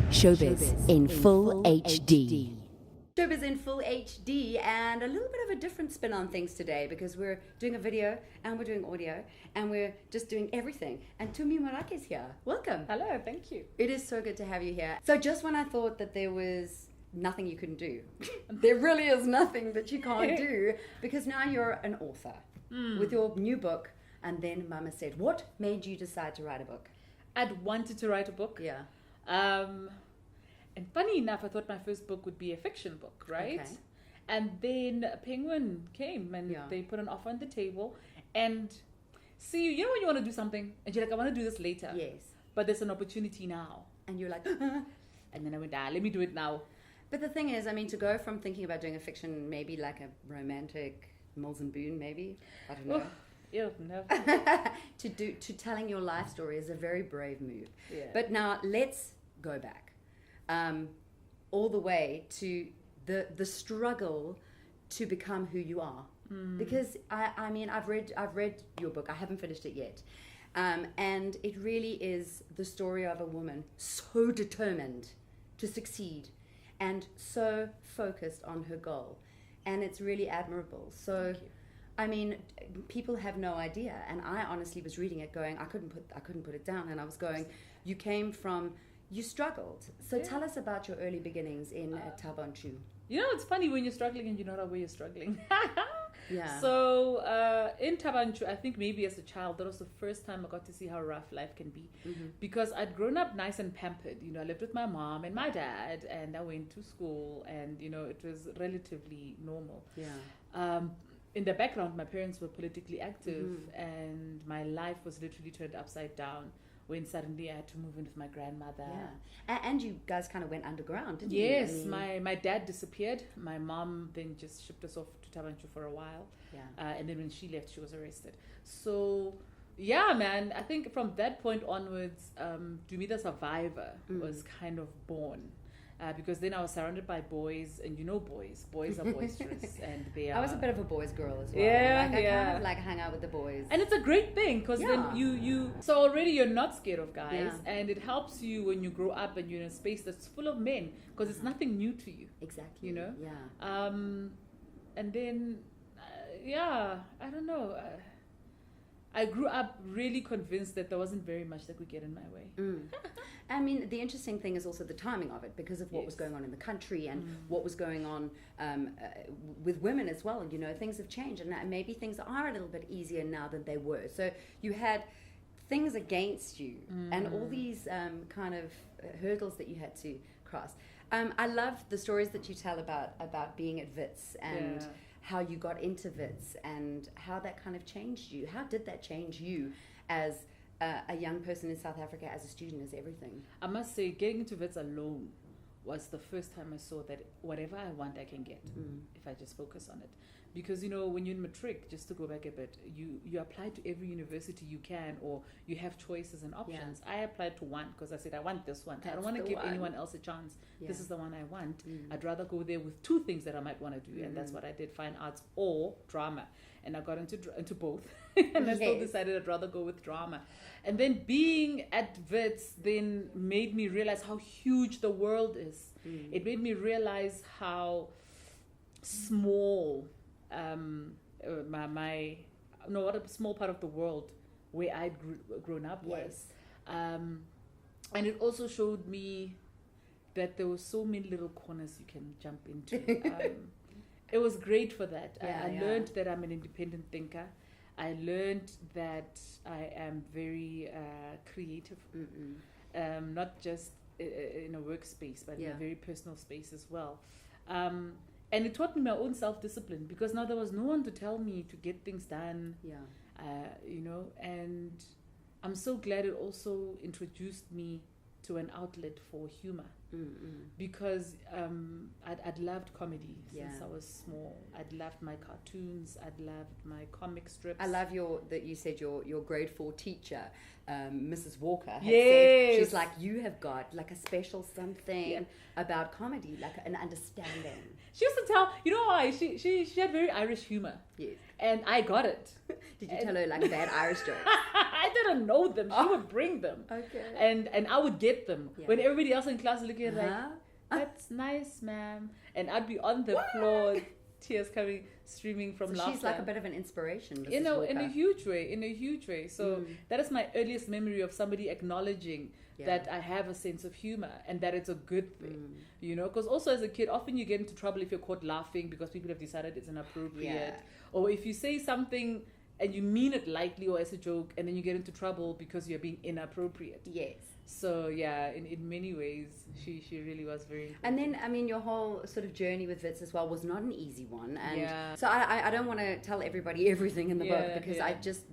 Showbiz in full HD. Showbiz in full HD, and a little bit of a different spin on things today because we're doing a video and we're doing audio and we're just doing everything. And Tumi Morake is here. Welcome. Hello, thank you. It is so good to have you here. So just when I thought that there was nothing you couldn't do, there really is nothing that you can't do, because now you're an author with your new book. And then Mama said, what made you decide to write a book? I'd wanted to write a book. Yeah. And funny enough, I thought my first book would be a fiction book, right? Okay. And then Penguin came and they put an offer on the table. And see, you know when you want to do something and you're like, I want to do this later. Yes. But there's an opportunity now. And you're like, And then I went, let me do it now. But the thing is, I mean, to go from thinking about doing a fiction, maybe like a romantic Mills and Boone, maybe, I don't know. Ew, no. to telling your life story is a very brave move. Yeah. But now let's go back, all the way to the struggle to become who you are. Because I mean, I've read your book. I haven't finished it yet, and it really is the story of a woman so determined to succeed and so focused on her goal, and it's really admirable. So. I mean, people have no idea, and I honestly was reading it, going, I couldn't put it down, and I was going, you struggled. So tell us about your early beginnings in Tabanchu. You know, it's funny when you're struggling and you don't know where you're struggling. Yeah. So in Tabanchu, I think maybe as a child, that was the first time I got to see how rough life can be. Because I'd grown up nice and pampered. You know, I lived with my mom and my dad, and I went to school, and, you know, it was relatively normal. Yeah. In the background, my parents were politically active, and my life was literally turned upside down when suddenly I had to move in with my grandmother. Yeah. And you guys kind of went underground, didn't you? Yes, my dad disappeared. My mom then just shipped us off to Tabanchu for a while. Yeah. And then when she left, she was arrested. So, yeah, man, I think from that point onwards, Tumi the Survivor was kind of born. Because then I was surrounded by boys, and you know boys are boisterous, and they are... I was a bit of a boys' girl as well. Yeah, I kind of like hung out with the boys. And it's a great thing, because then you... So already you're not scared of guys, and it helps you when you grow up and you're in a space that's full of men, because it's nothing new to you. Exactly. You know? Yeah. And then, I don't know... I grew up really convinced that there wasn't very much that could get in my way. I mean, the interesting thing is also the timing of it, because of what was going on in the country and what was going on with women as well. You know, things have changed, and maybe things are a little bit easier now than they were. So you had things against you and all these kind of hurdles that you had to cross. I love the stories that you tell about being at Wits and how you got into Wits and how that kind of changed you. How did that change you as a young person in South Africa, as a student, as everything? I must say, getting into Wits alone was the first time I saw that whatever I want, I can get if I just focus on it. Because, you know, when you're in matric, just to go back a bit, you apply to every university you can, or you have choices and options. I applied to one because I said, I want this one. I don't want to give anyone else a chance. This is the one I want. I'd rather go there with two things that I might want to do, and that's what I did, fine arts or drama. And I got into both, and I still decided I'd rather go with drama. And then being at Wits then made me realize how huge the world is. It made me realize how small what a small part of the world where I'd grown up was. And it also showed me that there were so many little corners you can jump into. It was great for that. I learned that I'm an independent thinker. I learned that I am very creative, not just in a workspace, but in a very personal space as well. And it taught me my own self-discipline, because now there was no one to tell me to get things done, you know, and I'm so glad it also introduced me to an outlet for humor, because I'd loved comedy since I was small. I'd loved my cartoons. I'd loved my comic strips. I love that you said your grade 4 teacher, Mrs. Walker, had Yes. said, she's like, you have got like a special something about comedy, like an understanding. She used to tell, you know why? She had very Irish humor. Yes. And I got it. Did you tell her like bad Irish jokes? I didn't know them. She would bring them. Okay. And I would get them. Yeah. When everybody else in class was looking at like, that's nice, ma'am. And I'd be on the floor, tears streaming from laughter. She's like a bit of an inspiration, Mrs. In Walker. a huge way. So that is my earliest memory of somebody acknowledging that I have a sense of humor and that it's a good thing, you know, because also as a kid, often you get into trouble if you're caught laughing because people have decided it's inappropriate, or if you say something and you mean it lightly or as a joke and then you get into trouble because you're being inappropriate. Yes. So yeah, in many ways, she really was very important. And then, I mean, your whole sort of journey with Wits as well was not an easy one. And so I don't want to tell everybody everything in the book because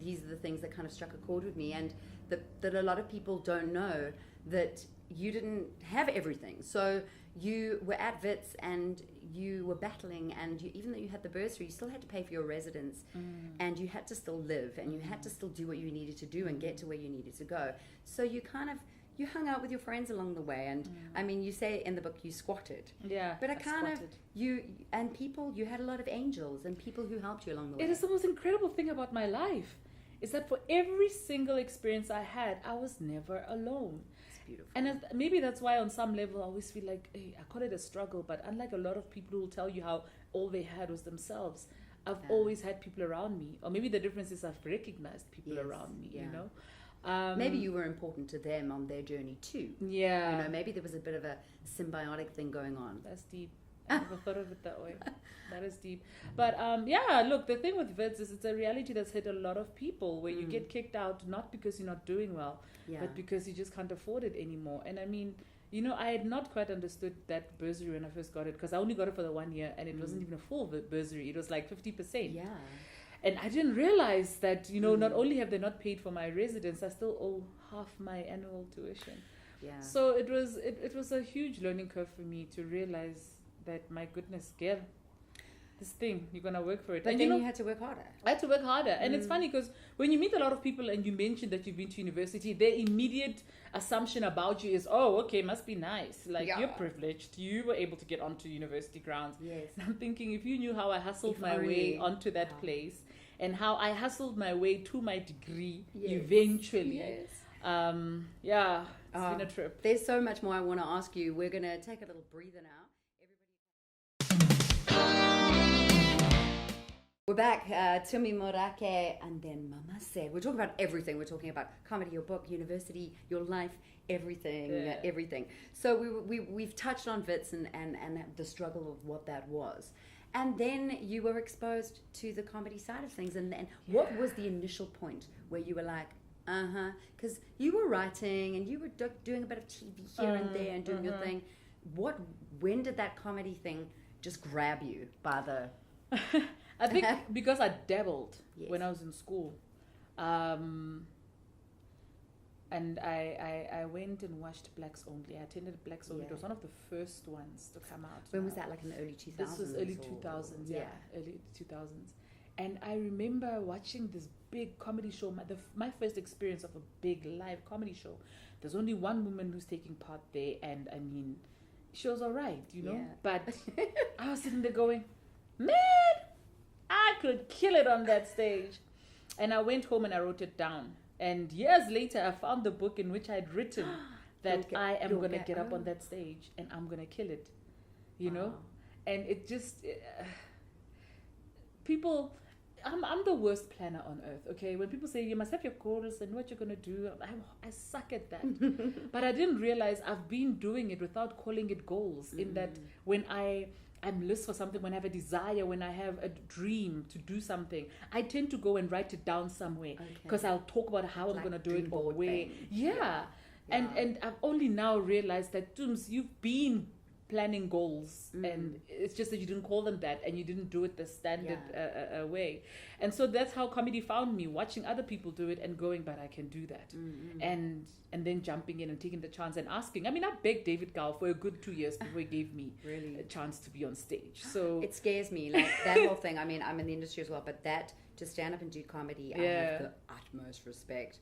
these are the things that kind of struck a chord with me, and that a lot of people don't know that you didn't have everything. So you were at Wits and you were battling, and even though you had the bursary, you still had to pay for your residence, and you had to still live, and you had to still do what you needed to do and get to where you needed to go. So you hung out with your friends along the way, and I mean, you say in the book you squatted. Yeah, but you had a lot of angels and people who helped you along the way. It is the most incredible thing about my life, is that for every single experience I had, I was never alone. It's beautiful. And maybe that's why on some level I always feel like, hey, I call it a struggle, but unlike a lot of people who will tell you how all they had was themselves, I've always had people around me. Or maybe the difference is I've recognized people around me, you know. Maybe you were important to them on their journey too. Yeah. You know, maybe there was a bit of a symbiotic thing going on. That's deep. I never thought of it that way. That is deep. But look, the thing with Wits is it's a reality that's hit a lot of people where you get kicked out not because you're not doing well, but because you just can't afford it anymore. And I mean, you know, I had not quite understood that bursary when I first got it, because I only got it for the 1 year and it wasn't even a full bursary. It was like 50%. Yeah. And I didn't realize that, you know, not only have they not paid for my residence, I still owe half my annual tuition. Yeah. So it was a huge learning curve for me to realize that, my goodness, girl, this thing, you're going to work for it. But and then you had to work harder. I had to work harder. And it's funny because when you meet a lot of people and you mention that you've been to university, their immediate assumption about you is, oh, okay, must be nice. Like, you're privileged. You were able to get onto university grounds. Yes. And I'm thinking, if you knew how I hustled my way onto that place and how I hustled my way to my degree eventually. Yes. It's been a trip. There's so much more I want to ask you. We're going to take a little breather now. We're back, Tumi Morake, and then Mama said. We're talking about everything. We're talking about comedy, your book, university, your life, everything. So we've touched on Wits and the struggle of what that was. And then you were exposed to the comedy side of things. And then what was the initial point where you were like, because you were writing and you were doing a bit of TV here and there and doing your thing. When did that comedy thing just grab you by the... I think because I dabbled when I was in school. And I went and watched Blacks Only. I attended Blacks Only. It was one of the first ones to come out. When was that, like in the early 2000s? This was early 2000s, early 2000s. And I remember watching this big comedy show, my first experience of a big live comedy show. There's only one woman who's taking part there, and I mean, she was all right, you know? Yeah. But I was sitting there going, man, I could kill it on that stage. And I went home and I wrote it down. And years later, I found the book in which I'd written that I am going to get up on that stage and I'm going to kill it, you know? And it just... people... I'm the worst planner on earth, okay? When people say, you must have your goals and what you're going to do, I suck at that. But I didn't realize I've been doing it without calling it goals, in that when I'm list for something, when I have a desire, when I have a dream to do something, I tend to go and write it down somewhere because I'll talk about how I'm going to do it or where. Yeah. And I've only now realized that, Tooms, you've been planning goals and it's just that you didn't call them that and you didn't do it the standard way. And so that's how comedy found me, watching other people do it and going, but I can do that. And then jumping in and taking the chance and asking. I mean, I begged David Gow for a good 2 years before he gave me a chance to be on stage. So it scares me, like that whole thing. I mean, I'm in the industry as well, but that to stand up and do comedy, I have the utmost respect.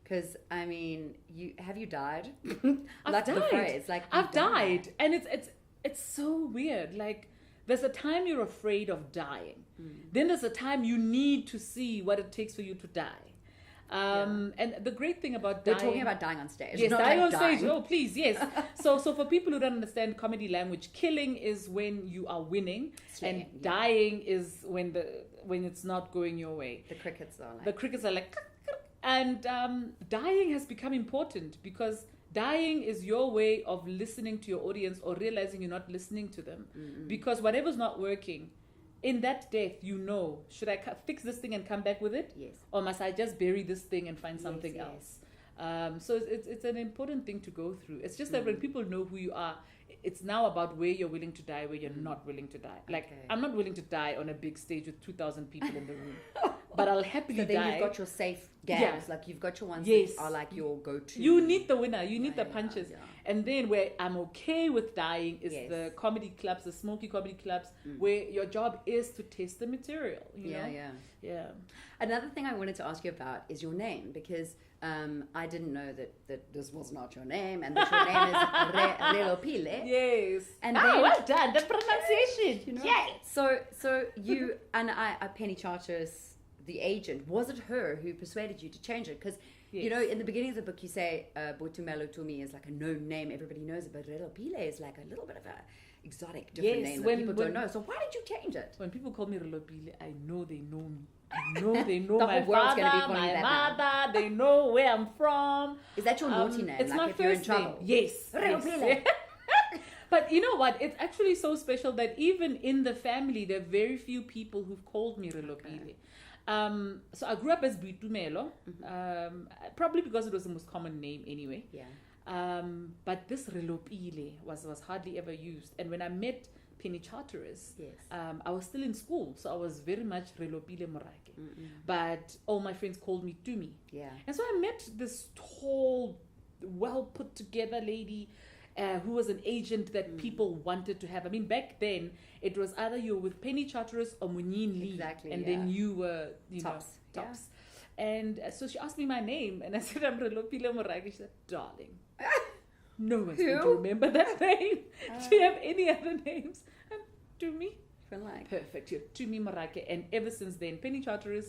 Because, I mean, have you died? I've died. The phrase, like, I've died. And it's so weird. Like, There's a time you're afraid of dying. Then there's a time you need to see what it takes for you to die. And the great thing about dying... We're talking about dying on stage. Yes, not dying like on stage. Oh, please, yes. So for people who don't understand comedy language, killing is when you are winning, and dying is when it's not going your way. The crickets are like... And dying has become important because dying is your way of listening to your audience or realizing you're not listening to them. Because whatever's not working, in that death, should I fix this thing and come back with it? Yes. Or must I just bury this thing and find something else? So it's an important thing to go through. It's just that when people know who you are, it's now about where you're willing to die, where you're not willing to die. Like, I'm not willing to die on a big stage with 2,000 people in the room. But I'll happily die. So then you've got your safe gags. Yeah. Like, you've got your ones that are like your go-to. You need the winner. You need the punches. Yeah. And then where I'm okay with dying is the comedy clubs, the smoky comedy clubs, where your job is to test the material. You know? Yeah. Another thing I wanted to ask you about is your name, because I didn't know that this was not your name, and that your name is Relopile. Yes. And well done. The pronunciation. You know? Yes. So you and Penny Charteris, the agent, was it her who persuaded you to change it? Because you know, in the beginning of the book, you say Botumelo Tumi is like a known name, everybody knows it, but Relopile is like a little bit of a exotic, different name that people don't know. So why did you change it? When people call me Relopile, I know they know me. I know they know the my whole world's father, gonna be my that mother. They know where I'm from. Is that your naughty name? It's like my if you're in first trouble? name. Yes. Relopile. But you know what? It's actually so special that even in the family, there are very few people who've called me Relopile. So I grew up as Buitumelo, probably because it was the most common name anyway. Yeah. But this Relopile was hardly ever used. And when I met Penny Charteris, I was still in school, so I was very much Relopile Morake. But all my friends called me Tumi. Yeah. And so I met this tall, well put together lady who was an agent that people wanted to have. I mean, back then, it was either you were with Penny Charteris or Munyin Lee. Exactly, and then you were, tops. Tops. And so she asked me my name, and I said, I'm Relopile Morake. She said, darling, no one's going to remember that name. Do you have any other names? Tumi. Perfect. You're Tumi Morake. And ever since then, Penny Charteris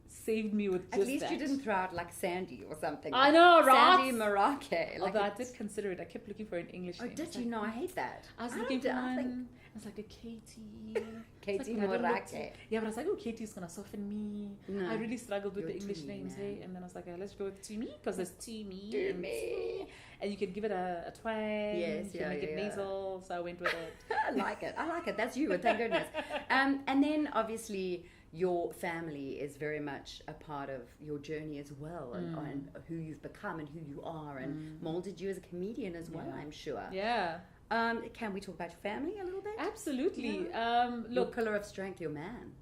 saved me with just At least that. you didn't throw out like Sandy or something. I know, right? Sandy Morake. Although I did consider it. I kept looking for an English name. Oh, did you? No, I hate that. I was looking for one. I was like a Katie. Katie like, Morake. Yeah, but I was like, oh, Katie's going to soften me. No. I really struggled with the English Tumi, names, man. hey? And then I was like, let's go with Tumi, because there's Tumi. Tumi. And you can give it a twang. Yes, you can make it nasal. So I went with it. I like it. That's you, thank goodness. And then obviously your family is very much a part of your journey as well, and who you've become and who you are, and molded you as a comedian as well, I'm sure. Yeah. Can we talk about your family a little bit? Absolutely. Your Look, pillar of strength, your man.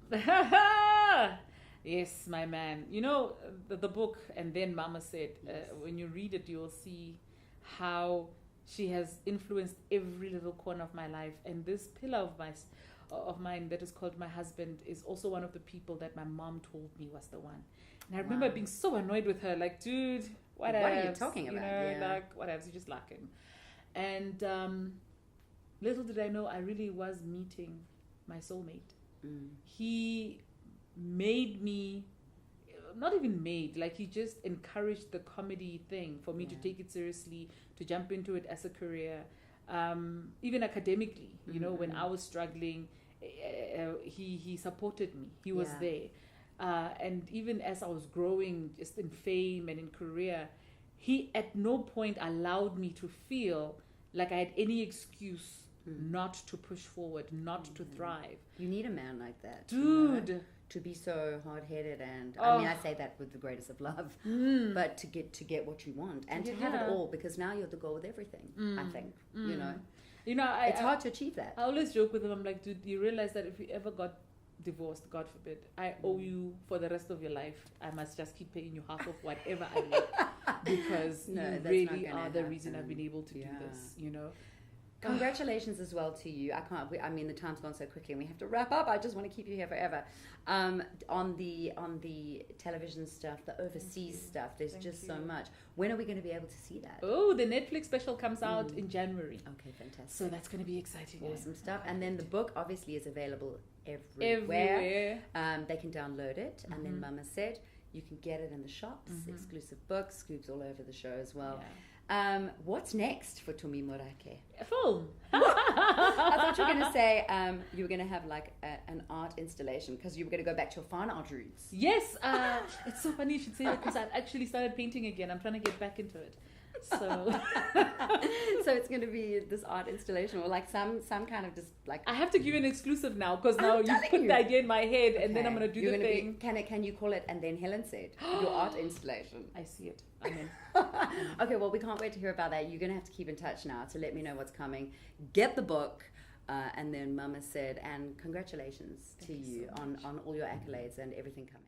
Yes, my man. You know, the book, and then Mama said, when you read it, you'll see how she has influenced every little corner of my life. And this pillar of mine that is called my husband is also one of the people that my mom told me was the one. And I remember being so annoyed with her, like, dude, what are you talking about? Like, what else? You just like him. And little did I know, I really was meeting my soulmate. He made me, not even made, like he just encouraged the comedy thing for me to take it seriously, to jump into it as a career, even academically. You know, when I was struggling, he supported me. He was there. And even as I was growing just in fame and in career, he at no point allowed me to feel like I had any excuse not to push forward, not to thrive. You need a man like that. Dude. You know, to be so hard-headed, and I mean, I say that with the greatest of love, but to get what you want and to have it all, because now you're the goal with everything, I think, you know. It's hard to achieve that. I always joke with him, I'm like, dude, you realize that if you ever got divorced, God forbid, I owe you for the rest of your life. I must just keep paying you half of whatever I make, because you really are the reason I've been able to do this, you know. Congratulations as well to you. I mean, the time's gone so quickly, and we have to wrap up. I just want to keep you here forever. On the television stuff, the overseas stuff, there's just so much. When are we going to be able to see that? Oh, the Netflix special comes out in January. Okay, fantastic. So that's going to be exciting. Awesome stuff. And then the book obviously is available everywhere. They can download it. And then Mama said you can get it in the shops, exclusive books, scoops all over the show as well. What's next for Tumi Morake? A film. I thought you were going to say you were going to have like an art installation because you were going to go back to your fine art roots. Yes, it's so funny you should say that because I've actually started painting again. I'm trying to get back into it. So it's going to be this art installation or like some kind of just like... I have to give you an exclusive now because now you put the idea in my head and then I'm going to do the thing. Can you call it and then Helen said your art installation? I see it. I'm in. Okay, well, we can't wait to hear about that. You're going to have to keep in touch now to let me know what's coming. Get the book. And then Mama said, and congratulations to you on all your accolades and everything coming.